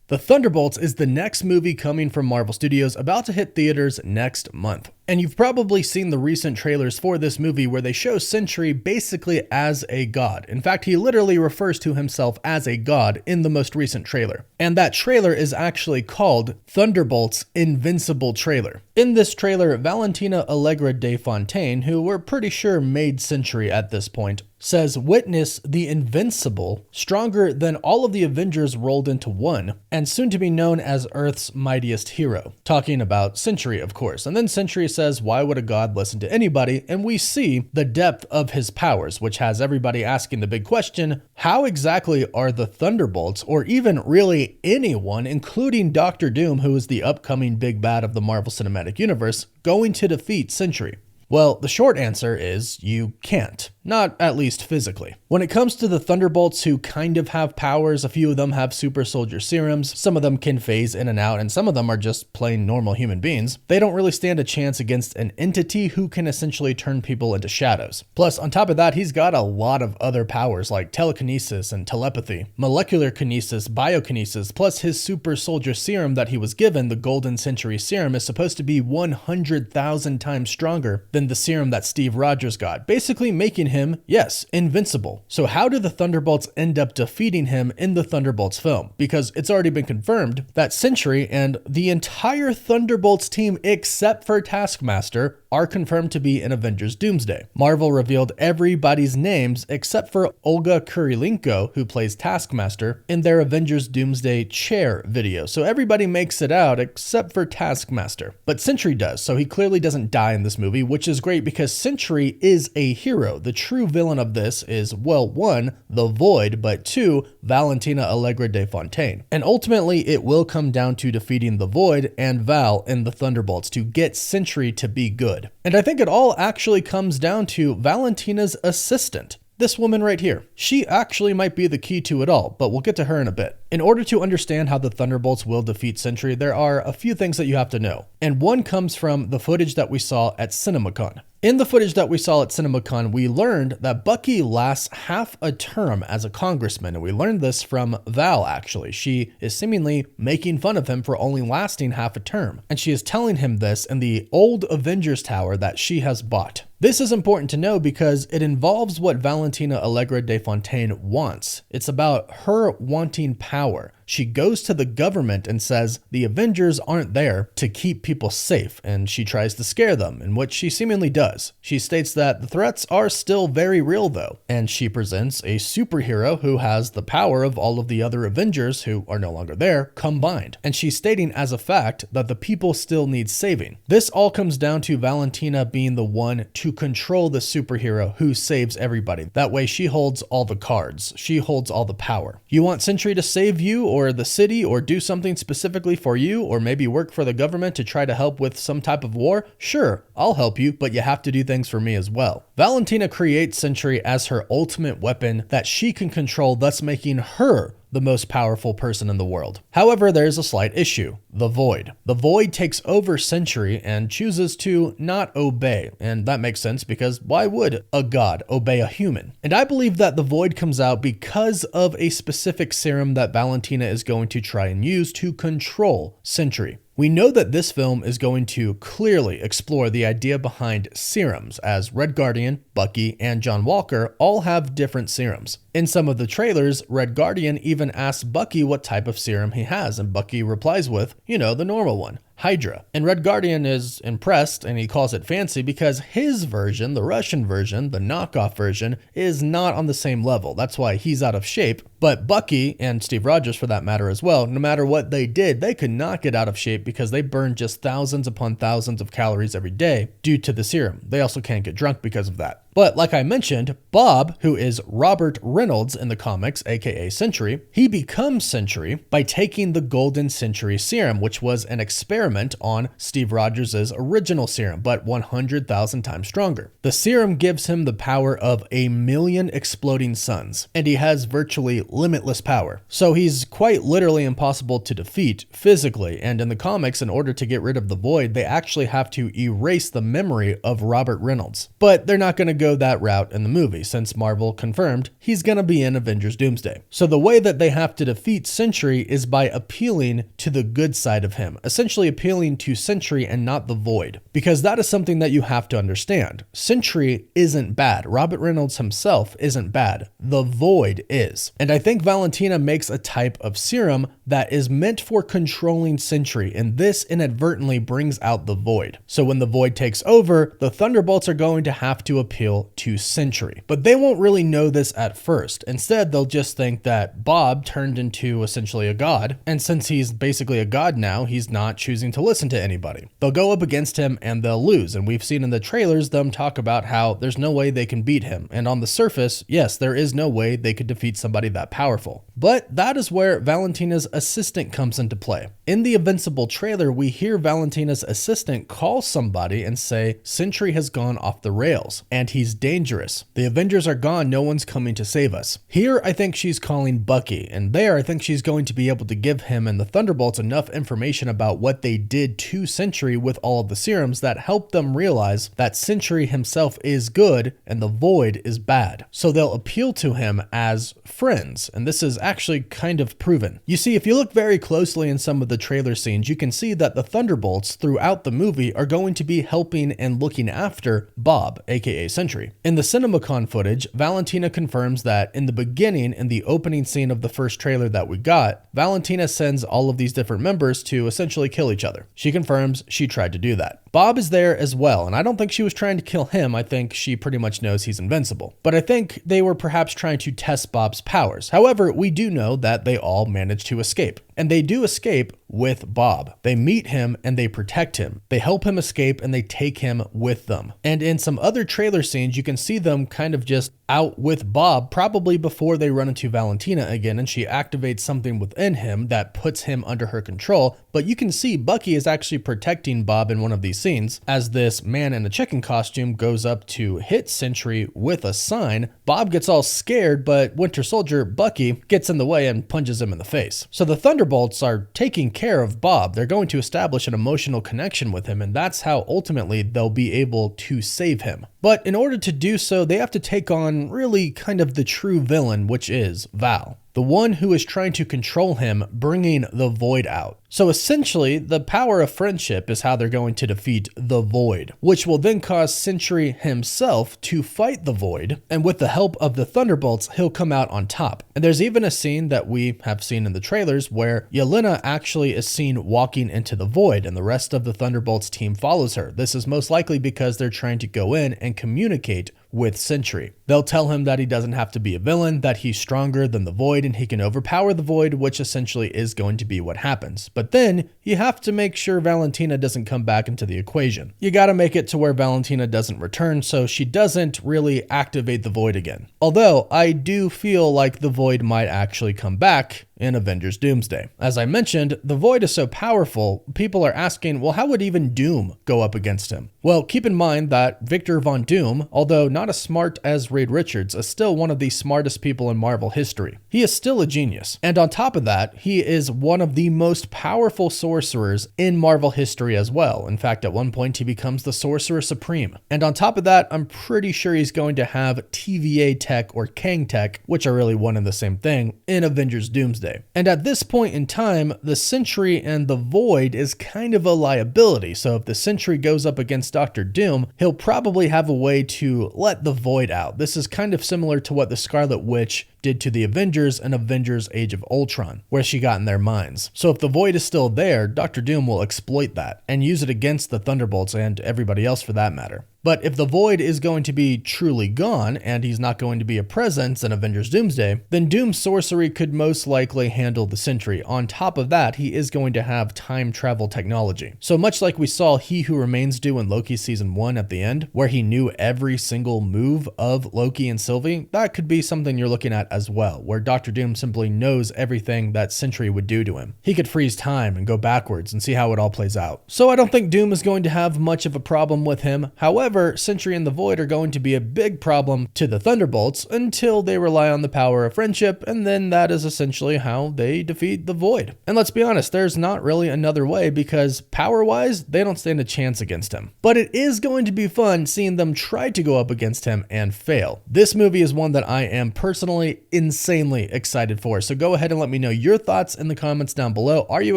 The Thunderbolts is the next movie coming from Marvel Studios, about to hit theaters next month. And you've probably seen the recent trailers for this movie where they show Sentry basically as a god. In fact, he literally refers to himself as a god in the most recent trailer. And that trailer is actually called Thunderbolts Invincible Trailer. In this trailer, Valentina Allegra de Fontaine, who we're pretty sure made Sentry at this point, says, "Witness the Invincible, stronger than all of the Avengers rolled into one, and soon to be known as Earth's mightiest hero." Talking about Sentry, of course. And then Sentry says, "Why would a god listen to anybody?" And we see the depth of his powers, which has everybody asking the big question, how exactly are the Thunderbolts, or even really anyone, including Doctor Doom, who is the upcoming big bad of the Marvel Cinematic Universe, going to defeat Sentry? Well, the short answer is you can't. Not at least physically. When it comes to the Thunderbolts, who kind of have powers, a few of them have super soldier serums, some of them can phase in and out, and some of them are just plain normal human beings. They don't really stand a chance against an entity who can essentially turn people into shadows. Plus, on top of that, he's got a lot of other powers like telekinesis and telepathy, molecular kinesis, biokinesis, plus his super soldier serum that he was given, the Golden Century Serum, is supposed to be 100,000 times stronger than the serum that Steve Rogers got, basically making him, yes, invincible. So how do the Thunderbolts end up defeating him in the Thunderbolts film? Because it's already been confirmed that Sentry and the entire Thunderbolts team, except for Taskmaster, are confirmed to be in Avengers Doomsday. Marvel revealed everybody's names except for Olga Kurilenko, who plays Taskmaster, in their Avengers Doomsday chair video. So everybody makes it out except for Taskmaster. But Sentry does, so he clearly doesn't die in this movie, which is great because Sentry is a hero. The true villain of this is, well, one, the Void, but two, Valentina Allegra de Fontaine. And ultimately, it will come down to defeating the Void and Val in the Thunderbolts to get Sentry to be good. And I think it all actually comes down to Valentina's assistant. This woman right here. She actually might be the key to it all, but we'll get to her in a bit. In order to understand how the Thunderbolts will defeat Sentry, there are a few things that you have to know. And one comes from the footage that we saw at CinemaCon. In the footage that we saw at CinemaCon, we learned that Bucky lasts half a term as a congressman, and we learned this from Val, actually. She is seemingly making fun of him for only lasting half a term, and she is telling him this in the old Avengers Tower that she has bought. This is important to know because it involves what Valentina Allegra de Fontaine wants. It's about her wanting power. She goes to the government and says the Avengers aren't there to keep people safe, and she tries to scare them, in which she seemingly does. She states that the threats are still very real though, and she presents a superhero who has the power of all of the other Avengers who are no longer there combined. And she's stating as a fact that the people still need saving. This all comes down to Valentina being the one to control the superhero who saves everybody. That way she holds all the cards. She holds all the power. You want Sentry to save you or the city or do something specifically for you, or maybe work for the government to try to help with some type of war? Sure, I'll help you, but you have to do things for me as well. Valentina creates Sentry as her ultimate weapon that she can control, thus making her the most powerful person in the world. However, there's a slight issue: the Void. The Void takes over Sentry and chooses to not obey. And that makes sense because why would a god obey a human? And I believe that the Void comes out because of a specific serum that Valentina is going to try and use to control Sentry. We know that this film is going to clearly explore the idea behind serums, as Red Guardian, Bucky, and John Walker all have different serums. In some of the trailers, Red Guardian even asks Bucky what type of serum he has, and Bucky replies with, the normal one, Hydra. And Red Guardian is impressed, and he calls it fancy because his version, the Russian version, the knockoff version, is not on the same level. That's why he's out of shape. But Bucky, and Steve Rogers for that matter as well, no matter what they did, they could not get out of shape because they burn just thousands upon thousands of calories every day due to the serum. They also can't get drunk because of that. But like I mentioned, Bob, who is Robert Reynolds in the comics, aka Sentry, he becomes Sentry by taking the Golden Century Serum, which was an experiment experiment on Steve Rogers' original serum, but 100,000 times stronger. The serum gives him the power of 1,000,000 exploding suns, and he has virtually limitless power. So he's quite literally impossible to defeat physically, and in the comics, in order to get rid of the Void, they actually have to erase the memory of Robert Reynolds. But they're not going to go that route in the movie, since Marvel confirmed he's going to be in Avengers Doomsday. So the way that they have to defeat Sentry is by appealing to the good side of him, essentially appealing to Sentry and not the Void, because that is something that you have to understand. Sentry isn't bad. Robert Reynolds himself isn't bad. The Void is. And I think Valentina makes a type of serum that is meant for controlling Sentry, and this inadvertently brings out the Void. So when the Void takes over, the Thunderbolts are going to have to appeal to Sentry. But they won't really know this at first. Instead, they'll just think that Bob turned into essentially a god, and since he's basically a god now, he's not choosing to listen to anybody. They'll go up against him and they'll lose, and we've seen in the trailers them talk about how there's no way they can beat him, and on the surface, yes, there is no way they could defeat somebody that powerful. But that is where Valentina's assistant comes into play. In the Invincible trailer, we hear Valentina's assistant call somebody and say, Sentry has gone off the rails, and he's dangerous. The Avengers are gone, no one's coming to save us. Here, I think she's calling Bucky, and there, I think she's going to be able to give him and the Thunderbolts enough information about what they did to Sentry with all of the serums that help them realize that Sentry himself is good and the Void is bad. So they'll appeal to him as friends, and this is actually kind of proven. You see, if you look very closely in some of the trailer scenes, you can see that the Thunderbolts throughout the movie are going to be helping and looking after Bob, aka Sentry. In the CinemaCon footage, Valentina confirms that in the beginning, in the opening scene of the first trailer that we got, Valentina sends all of these different members to essentially kill each other. She confirms she tried to do that. Bob is there as well, and I don't think she was trying to kill him. I think she pretty much knows he's invincible. But I think they were perhaps trying to test Bob's powers. However, we do know that they all managed to escape. And they do escape with Bob. They meet him and they protect him. They help him escape and they take him with them. And in some other trailer scenes, you can see them kind of just out with Bob, probably before they run into Valentina again, and she activates something within him that puts him under her control. But you can see Bucky is actually protecting Bob in one of these scenes. As this man in a chicken costume goes up to hit Sentry with a sign, Bob gets all scared, but Winter Soldier Bucky gets in the way and punches him in the face. So the Thunderbolts are taking care of Bob. They're going to establish an emotional connection with him, and that's how ultimately they'll be able to save him. But in order to do so, they have to take on really kind of the true villain, which is Val, the one who is trying to control him, bringing the Void out. So essentially, the power of friendship is how they're going to defeat the Void, which will then cause Sentry himself to fight the Void, and with the help of the Thunderbolts, he'll come out on top. And there's even a scene that we have seen in the trailers where Yelena actually is seen walking into the Void, and the rest of the Thunderbolts team follows her. This is most likely because they're trying to go in and communicate with Sentry. They'll tell him that he doesn't have to be a villain, that he's stronger than the Void and he can overpower the Void, which essentially is going to be what happens. But then you have to make sure Valentina doesn't come back into the equation. You gotta make it to where Valentina doesn't return so she doesn't really activate the Void again. Although I do feel like the Void might actually come back in Avengers Doomsday. As I mentioned, the Void is so powerful, people are asking, well, how would even Doom go up against him? Well, keep in mind that Victor Von Doom, although not as smart as Reed Richards, is still one of the smartest people in Marvel history. He is still a genius. And on top of that, he is one of the most powerful sorcerers in Marvel history as well. In fact, at one point, he becomes the Sorcerer Supreme. And on top of that, I'm pretty sure he's going to have TVA tech or Kang tech, which are really one and the same thing, in Avengers Doomsday. And at this point in time, the Sentry and the Void is kind of a liability. So if the Sentry goes up against Dr. Doom, he'll probably have a way to let the Void out. This is kind of similar to what the Scarlet Witch did to the Avengers in Avengers Age of Ultron, where she got in their minds. So if the Void is still there, Dr. Doom will exploit that and use it against the Thunderbolts and everybody else for that matter. But if the Void is going to be truly gone, and he's not going to be a presence in Avengers Doomsday, then Doom's sorcery could most likely handle the Sentry. On top of that, he is going to have time travel technology. So much like we saw He Who Remains do in Loki season 1 at the end, where he knew every single move of Loki and Sylvie, that could be something you're looking at as well, where Dr. Doom simply knows everything that Sentry would do to him. He could freeze time and go backwards and see how it all plays out. So I don't think Doom is going to have much of a problem with him. However, Sentry and the Void are going to be a big problem to the Thunderbolts until they rely on the power of friendship, and then that is essentially how they defeat the Void. And let's be honest, there's not really another way, because power-wise, they don't stand a chance against him. But it is going to be fun seeing them try to go up against him and fail. This movie is one that I am personally insanely excited for, so go ahead and let me know your thoughts in the comments down below. Are you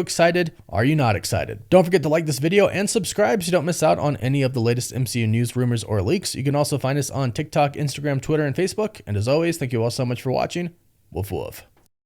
excited? Are you not excited? Don't forget to like this video and subscribe so you don't miss out on any of the latest MCU news, rumors, or leaks. You can also find us on TikTok, Instagram, Twitter, and Facebook. And as always, thank you all so much for watching. Woof woof.